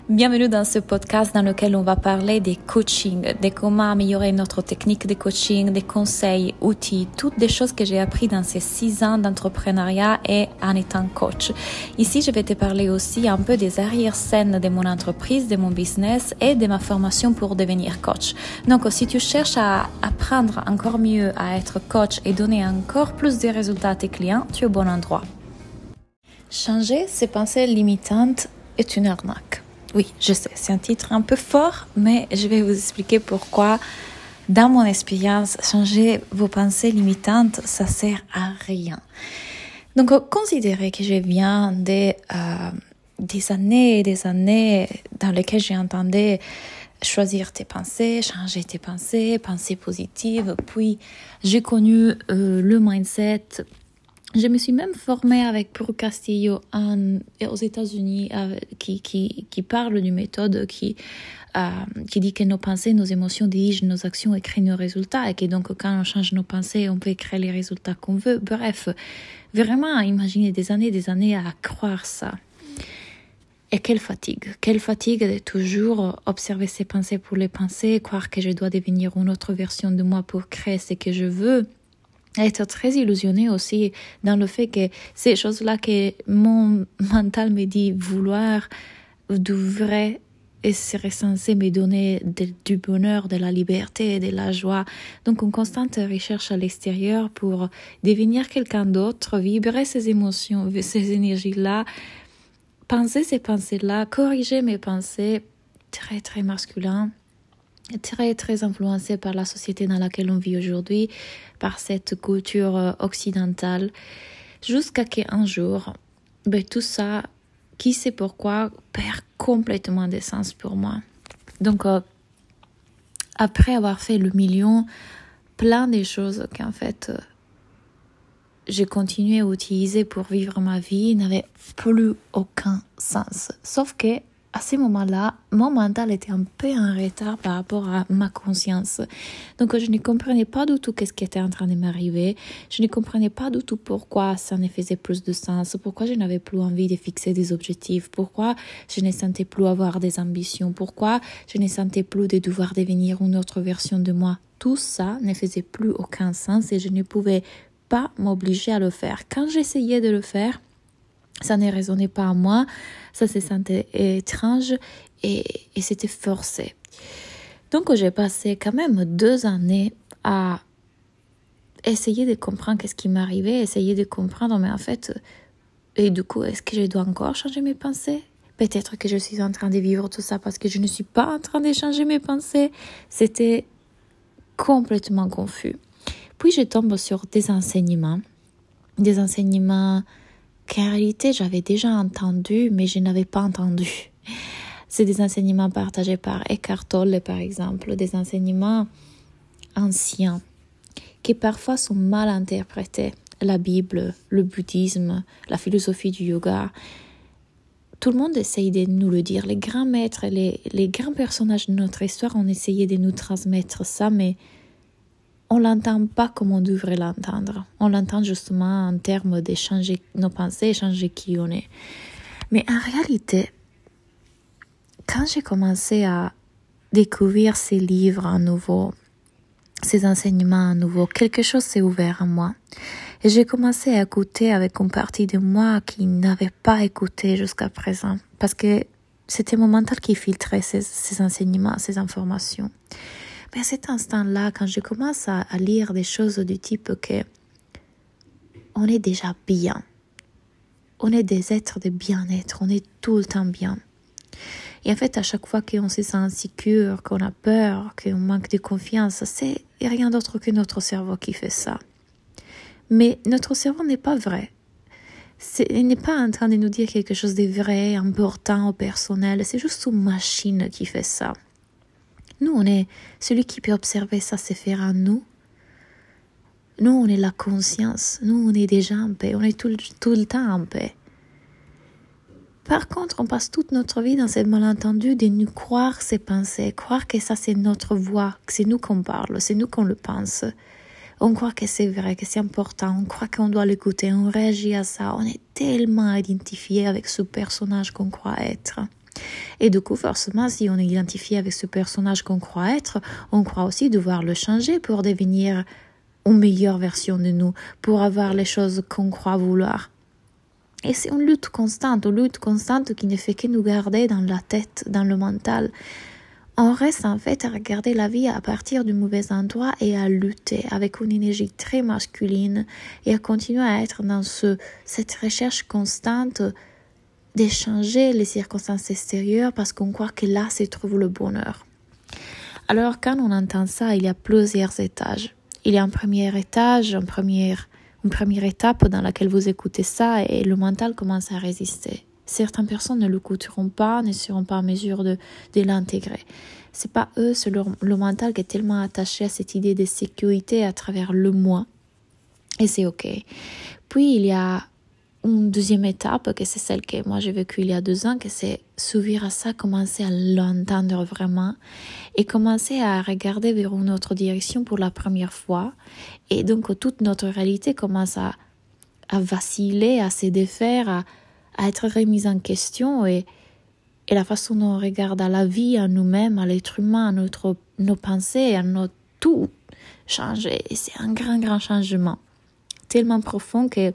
Bienvenue dans ce podcast dans lequel on va parler des coachings, de comment améliorer notre technique de coaching, des conseils, outils, toutes des choses que j'ai appris dans ces 6 ans d'entrepreneuriat et en étant coach. Ici, je vais te parler aussi un peu des arrière-scènes de mon entreprise, de mon business et de ma formation pour devenir coach. Donc, si tu cherches à apprendre encore mieux à être coach et donner encore plus de résultats à tes clients, tu es au bon endroit. Changer ses pensées limitantes est une arnaque. Oui, je sais, c'est un titre un peu fort, mais je vais vous expliquer pourquoi, dans mon expérience, changer vos pensées limitantes, ça sert à rien. Donc, considérez que je viens des années et des années dans lesquelles j'ai entendu choisir tes pensées, changer tes pensées, pensées positives, puis j'ai connu le mindset. Je me suis même formée avec Brooke Castillo aux États-Unis qui parle d'une méthode qui dit que nos pensées, nos émotions dirigent nos actions et créent nos résultats et que donc quand on change nos pensées, on peut créer les résultats qu'on veut. Bref, vraiment imaginer des années à croire ça. Et quelle fatigue de toujours observer ses pensées pour les penser, croire que je dois devenir une autre version de moi pour créer ce que je veux. Être très illusionné aussi dans le fait que ces choses-là que mon mental me dit vouloir, du vrai, et serait censé me donner du bonheur, de la liberté, de la joie. Donc, une constante recherche à l'extérieur pour devenir quelqu'un d'autre, vibrer ces émotions, ces énergies-là, penser ces pensées-là, corriger mes pensées, très, très masculin. Très, très influencé par la société dans laquelle on vit aujourd'hui, par cette culture occidentale, jusqu'à qu'un jour, tout ça, qui sait pourquoi, perd complètement de sens pour moi. Donc, après avoir fait le million, plein de choses qu'en fait, j'ai continué à utiliser pour vivre ma vie n'avaient plus aucun sens. Sauf que, à ce moment-là, mon mental était un peu en retard par rapport à ma conscience. Donc, je ne comprenais pas du tout ce qui était en train de m'arriver. Je ne comprenais pas du tout pourquoi ça ne faisait plus de sens, pourquoi je n'avais plus envie de fixer des objectifs, pourquoi je ne sentais plus avoir des ambitions, pourquoi je ne sentais plus de devoir devenir une autre version de moi. Tout ça ne faisait plus aucun sens et je ne pouvais pas m'obliger à le faire. Quand j'essayais de le faire, ça ne résonnait pas à moi, ça se sentait étrange et c'était forcé. Donc j'ai passé quand même 2 années à essayer de comprendre ce qui m'arrivait, essayer de comprendre, mais en fait, et du coup, est-ce que je dois encore changer mes pensées? Peut-être que je suis en train de vivre tout ça parce que je ne suis pas en train de changer mes pensées. C'était complètement confus. Puis je tombe sur des enseignements qu'en réalité j'avais déjà entendu, mais je n'avais pas entendu. C'est des enseignements partagés par Eckhart Tolle, par exemple, des enseignements anciens qui parfois sont mal interprétés. La Bible, le bouddhisme, la philosophie du yoga. Tout le monde essaye de nous le dire. Les grands maîtres, les grands personnages de notre histoire ont essayé de nous transmettre ça, mais on l'entend pas comme on devrait l'entendre. On l'entend justement en termes de changer nos pensées, changer qui on est. Mais en réalité, quand j'ai commencé à découvrir ces livres à nouveau, ces enseignements à nouveau, quelque chose s'est ouvert en moi. Et j'ai commencé à écouter avec une partie de moi qui n'avait pas écouté jusqu'à présent. Parce que c'était mon mental qui filtrait ces enseignements, ces informations. Mais à cet instant-là, quand je commence à lire des choses du type que on est déjà bien, on est des êtres de bien-être, on est tout le temps bien. Et en fait, à chaque fois qu'on se sent insécure, qu'on a peur, qu'on manque de confiance, c'est rien d'autre que notre cerveau qui fait ça. Mais notre cerveau n'est pas vrai. Il n'est pas en train de nous dire quelque chose de vrai, important, personnel. C'est juste une machine qui fait ça. Nous, on est celui qui peut observer ça se faire en nous. Nous, on est la conscience. Nous, on est déjà en paix. On est tout le temps en paix. Par contre, on passe toute notre vie dans ce malentendu de nous croire ces pensées, croire que ça, c'est notre voix, que c'est nous qu'on parle, c'est nous qu'on le pense. On croit que c'est vrai, que c'est important, on croit qu'on doit l'écouter, on réagit à ça. On est tellement identifié avec ce personnage qu'on croit être. Et du coup, forcément, si on est identifié avec ce personnage qu'on croit être, on croit aussi devoir le changer pour devenir une meilleure version de nous, pour avoir les choses qu'on croit vouloir. Et c'est une lutte constante qui ne fait que nous garder dans la tête, dans le mental. On reste en fait à regarder la vie à partir du mauvais endroit et à lutter avec une énergie très masculine et à continuer à être dans cette recherche constante d'échanger les circonstances extérieures parce qu'on croit que là se trouve le bonheur. Alors quand on entend ça, il y a plusieurs étages. Il y a un premier étage, une première étape dans laquelle vous écoutez ça et le mental commence à résister. Certaines personnes ne l'écouteront pas, ne seront pas en mesure de l'intégrer. C'est pas eux, c'est le mental qui est tellement attaché à cette idée de sécurité à travers le moi. Et c'est ok. Puis il y a une deuxième étape, que c'est celle que moi j'ai vécue il y a 2 ans, que c'est s'ouvrir à ça, commencer à l'entendre vraiment et commencer à regarder vers une autre direction pour la première fois. Et donc toute notre réalité commence à vaciller, à se défaire, à être remise en question et la façon dont on regarde à la vie, à nous-mêmes, à l'être humain, à nos pensées, à notre tout change. Et c'est un grand changement, tellement profond que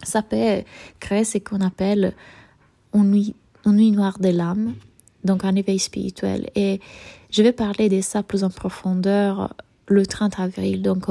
ça peut créer ce qu'on appelle une nuit noire de l'âme, donc un éveil spirituel. Et je vais parler de ça plus en profondeur le 30 avril. Donc,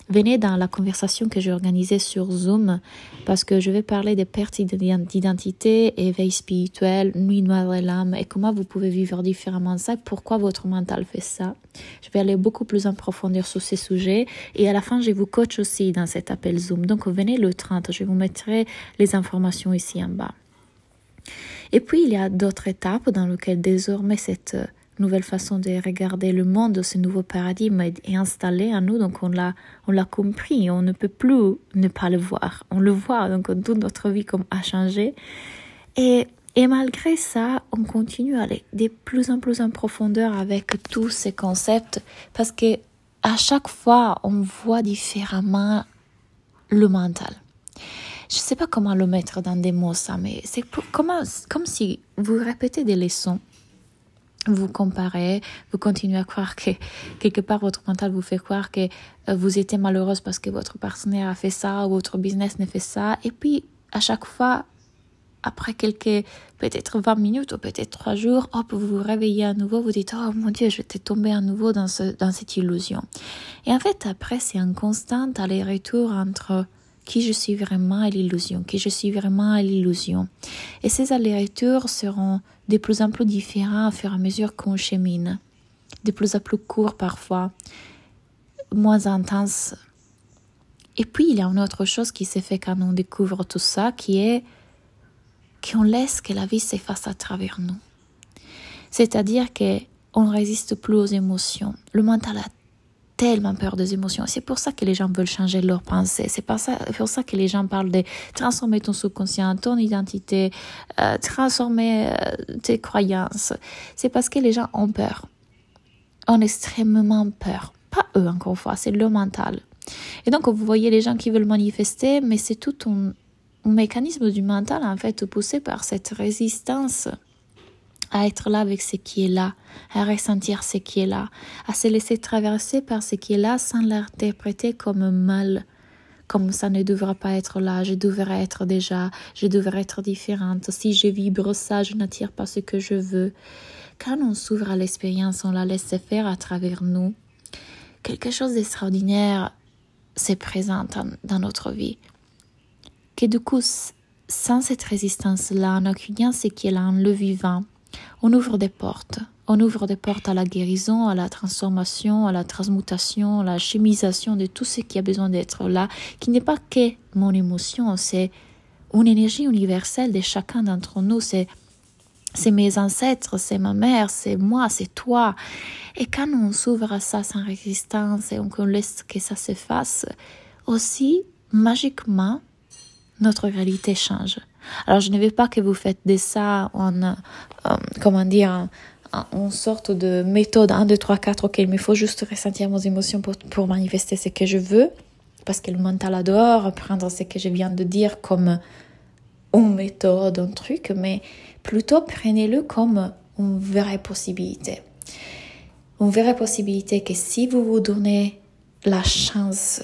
venez dans la conversation que j'ai organisée sur Zoom parce que je vais parler des pertes d'identité, éveil spirituel, nuit noire de l'âme et comment vous pouvez vivre différemment ça, pourquoi votre mental fait ça. Je vais aller beaucoup plus en profondeur sur ces sujets et à la fin, je vous coach aussi dans cet appel Zoom. Donc, venez le 30, je vous mettrai les informations ici en bas. Et puis, il y a d'autres étapes dans lesquelles désormais cette nouvelle façon de regarder le monde, ce nouveau paradigme est installé en nous, donc on l'a compris, on ne peut plus ne pas le voir. On le voit, donc toute notre vie comme a changé. Et malgré ça, on continue à aller de plus en plus en profondeur avec tous ces concepts, parce que à chaque fois, on voit différemment le mental. Je ne sais pas comment le mettre dans des mots, ça, mais c'est comme si vous répétez des leçons. Vous comparez, vous continuez à croire que quelque part votre mental vous fait croire que vous étiez malheureuse parce que votre partenaire a fait ça ou votre business ne fait ça. Et puis, à chaque fois, après peut-être 20 minutes ou peut-être 3 jours, hop, vous vous réveillez à nouveau, vous dites « Oh mon Dieu, j'étais tombée à nouveau dans cette illusion. » Et en fait, après, c'est un constant aller-retour entre qui je suis vraiment et l'illusion, qui je suis vraiment et l'illusion. Et ces allers-retours seront de plus en plus différents au fur et à mesure qu'on chemine, de plus en plus courts parfois, moins intenses. Et puis, il y a une autre chose qui s'est fait quand on découvre tout ça, qui est qu'on laisse que la vie s'efface à travers nous. C'est-à-dire qu'on ne résiste plus aux émotions. Le mental a tellement peur des émotions. C'est pour ça que les gens veulent changer leurs pensées. C'est pour ça que les gens parlent de transformer ton subconscient, ton identité, transformer tes croyances. C'est parce que les gens ont peur. Ont extrêmement peur. Pas eux, encore une fois, c'est le mental. Et donc, vous voyez les gens qui veulent manifester, mais c'est tout un mécanisme du mental, en fait, poussé par cette résistance à être là avec ce qui est là, à ressentir ce qui est là, à se laisser traverser par ce qui est là sans l'interpréter comme mal, comme ça ne devrait pas être là, je devrais être déjà, je devrais être différente, si je vibre ça, je n'attire pas ce que je veux. Quand on s'ouvre à l'expérience, on la laisse faire à travers nous, quelque chose d'extraordinaire se présente dans notre vie. Que du coup, sans cette résistance-là, en accueillant ce qui est là, en le vivant, on ouvre des portes. On ouvre des portes à la guérison, à la transformation, à la transmutation, à la chimisation de tout ce qui a besoin d'être là, qui n'est pas que mon émotion, c'est une énergie universelle de chacun d'entre nous, c'est mes ancêtres, c'est ma mère, c'est moi, c'est toi. Et quand on s'ouvre à ça sans résistance et qu'on laisse que ça se fasse, aussi, magiquement, notre réalité change. Alors, je ne veux pas que vous faites de ça en sorte de méthode 1, 2, 3, 4. Ok, il me faut juste ressentir mes émotions pour manifester ce que je veux. Parce que le mental adore prendre ce que je viens de dire comme une méthode, un truc. Mais Plutôt, prenez-le comme une vraie possibilité. Une vraie possibilité que si vous vous donnez la chance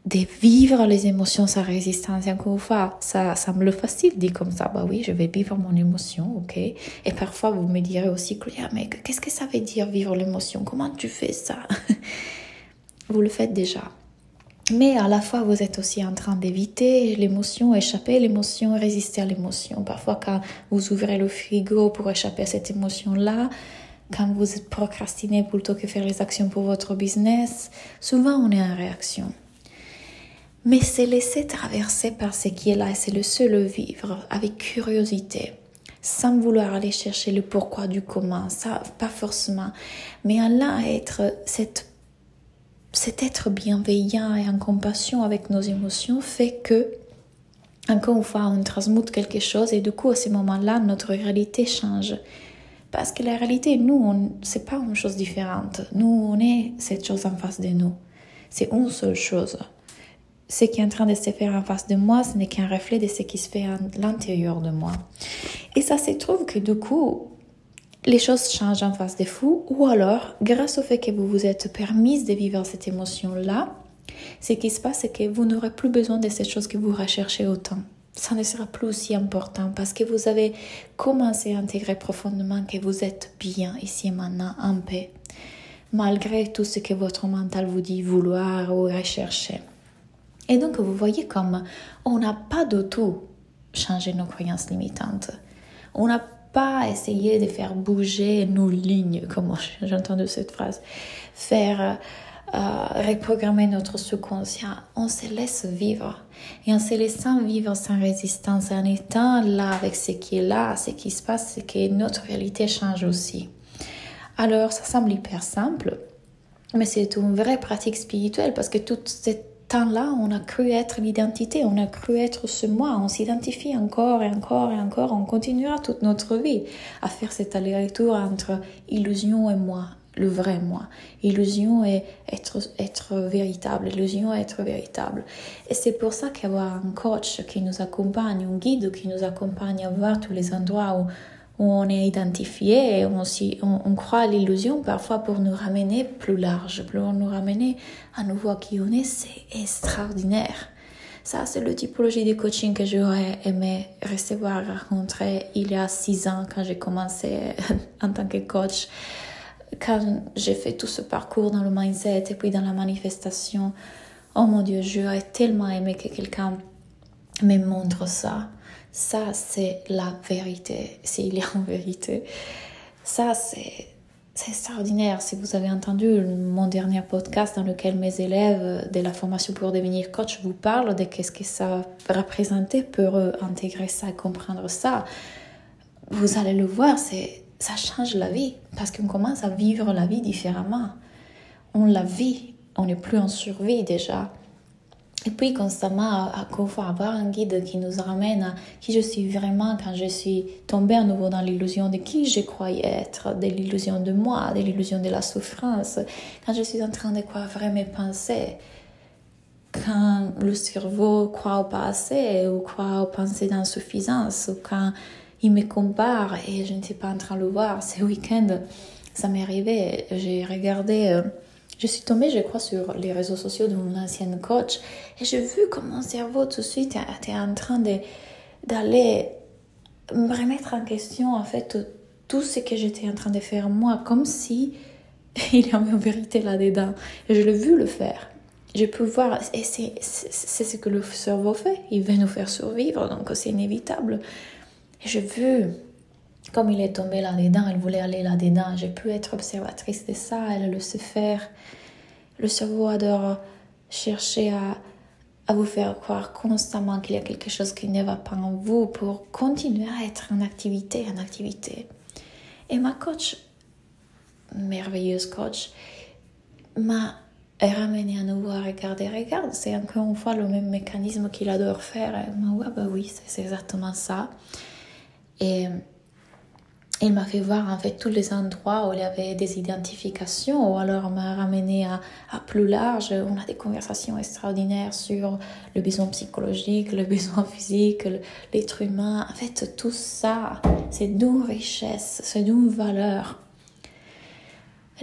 de vivre les émotions sans résistance, et encore une fois, ça semble facile dit comme ça, bah oui, je vais vivre mon émotion, ok. Et parfois, vous me direz aussi, Claudia, mais qu'est-ce que ça veut dire vivre l'émotion? Comment tu fais ça? Vous le faites déjà. Mais à la fois, vous êtes aussi en train d'éviter l'émotion, échapper à l'émotion, résister à l'émotion. Parfois, quand vous ouvrez le frigo pour échapper à cette émotion-là, quand vous procrastinez plutôt que faire les actions pour votre business, souvent on est en réaction. Mais c'est laisser traverser par ce qui est là et c'est le seul vivre avec curiosité, sans vouloir aller chercher le pourquoi du comment, ça pas forcément, mais là être cet être bienveillant et en compassion avec nos émotions fait que, encore une fois, on transmute quelque chose et du coup à ce moment-là, notre réalité change. Parce que la réalité, nous, c'est pas une chose différente. Nous, on est cette chose en face de nous. C'est une seule chose. Ce qui est en train de se faire en face de moi, ce n'est qu'un reflet de ce qui se fait à l'intérieur de moi. Et ça se trouve que du coup, les choses changent en face de vous, ou alors, grâce au fait que vous vous êtes permise de vivre cette émotion-là, ce qui se passe, c'est que vous n'aurez plus besoin de cette chose que vous recherchez autant. Ça ne sera plus aussi important parce que vous avez commencé à intégrer profondément que vous êtes bien ici et maintenant, en paix, malgré tout ce que votre mental vous dit vouloir ou rechercher. Et donc, vous voyez comme on n'a pas du tout changé nos croyances limitantes. On n'a pas essayé de faire bouger nos lignes, comme j'ai entendu cette phrase, faire reprogrammer notre subconscient. On se laisse vivre. Et en se laissant vivre sans résistance, en étant là avec ce qui est là, ce qui se passe, c'est que notre réalité change aussi. Alors, ça semble hyper simple, mais c'est une vraie pratique spirituelle parce que tout cette temps-là, on a cru être l'identité, on a cru être ce moi, on s'identifie encore et encore et encore, on continuera toute notre vie à faire cet aller-retour entre illusion et moi, le vrai moi. Illusion et être véritable, illusion et être véritable. Et c'est pour ça qu'avoir un coach qui nous accompagne, un guide qui nous accompagne à voir tous les endroits où on est identifié et on croit à l'illusion parfois pour nous ramener plus large, pour nous ramener à nouveau à qui on est, c'est extraordinaire. Ça, c'est le typologie de coaching que j'aurais aimé recevoir, rencontrer il y a 6 ans quand j'ai commencé en tant que coach. Quand j'ai fait tout ce parcours dans le mindset et puis dans la manifestation, oh mon Dieu, j'aurais tellement aimé que quelqu'un me montre ça. Ça, c'est la vérité, s'il y a une vérité. Ça, c'est extraordinaire. Si vous avez entendu mon dernier podcast dans lequel mes élèves de la formation pour devenir coach vous parlent de qu'est-ce que ça représentait pour eux, intégrer ça, comprendre ça, vous allez le voir, ça change la vie parce qu'on commence à vivre la vie différemment. On la vit, on n'est plus en survie déjà. Et puis constamment, avoir un guide qui nous ramène à qui je suis vraiment quand je suis tombée à nouveau dans l'illusion de qui je croyais être, de l'illusion de moi, de l'illusion de la souffrance, quand je suis en train de croire mes pensées, quand le cerveau croit au pas assez ou croit aux pensées d'insuffisance, ou quand il me compare et je ne suis pas en train de le voir. Ce week-end, ça m'est arrivé, j'ai regardé... Je suis tombée, je crois, sur les réseaux sociaux de mon ancienne coach et j'ai vu comme mon cerveau tout de suite était en train d'aller me remettre en question, en fait, tout ce que j'étais en train de faire moi, comme si il y avait une vérité là-dedans. Et je l'ai vu le faire. Je peux voir, et c'est ce que le cerveau fait. Il veut nous faire survivre, donc c'est inévitable. Et j'ai vu... Comme il est tombé là-dedans, elle voulait aller là-dedans. J'ai pu être observatrice de ça, elle le sait faire. Le cerveau adore chercher à vous faire croire constamment qu'il y a quelque chose qui ne va pas en vous pour continuer à être en activité. Et ma coach, merveilleuse coach, m'a ramené à nouveau à regarder. Regarde, c'est encore une fois le même mécanisme qu'il adore faire. Elle m'a dit, oui, c'est exactement ça. Et Il m'a fait voir en fait tous les endroits où il y avait des identifications, ou alors m'a ramené à plus large. On a des conversations extraordinaires sur le besoin psychologique, le besoin physique, l'être humain. En fait, tout ça, c'est d'une richesse, c'est d'une valeur.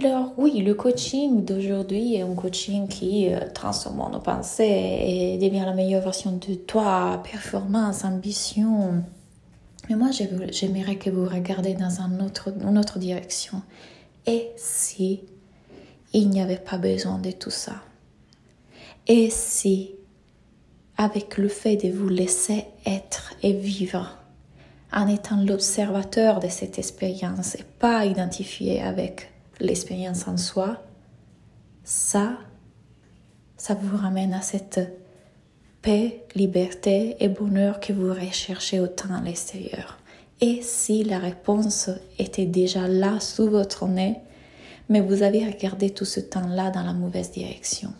Alors oui, le coaching d'aujourd'hui est un coaching qui transforme nos pensées et devient la meilleure version de toi, performance, ambition. Mais moi, j'aimerais que vous regardiez dans une autre direction. Et si il n'y avait pas besoin de tout ça? Et si, avec le fait de vous laisser être et vivre, en étant l'observateur de cette expérience et pas identifié avec l'expérience en soi, ça vous ramène à cette paix, liberté et bonheur que vous recherchez autant à l'extérieur. Et si la réponse était déjà là sous votre nez, mais vous avez regardé tout ce temps-là dans la mauvaise direction?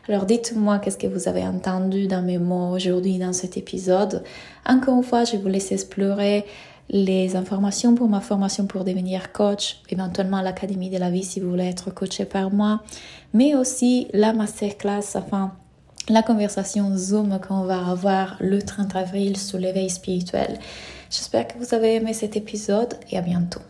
Alors dites-moi qu'est-ce que vous avez entendu dans mes mots aujourd'hui dans cet épisode. Encore une fois, je vous laisse explorer les informations pour ma formation pour devenir coach, éventuellement à l'Académie de la vie si vous voulez être coaché par moi, mais aussi la masterclass, la conversation Zoom qu'on va avoir le 30 avril sur l'éveil spirituel. J'espère que vous avez aimé cet épisode et à bientôt.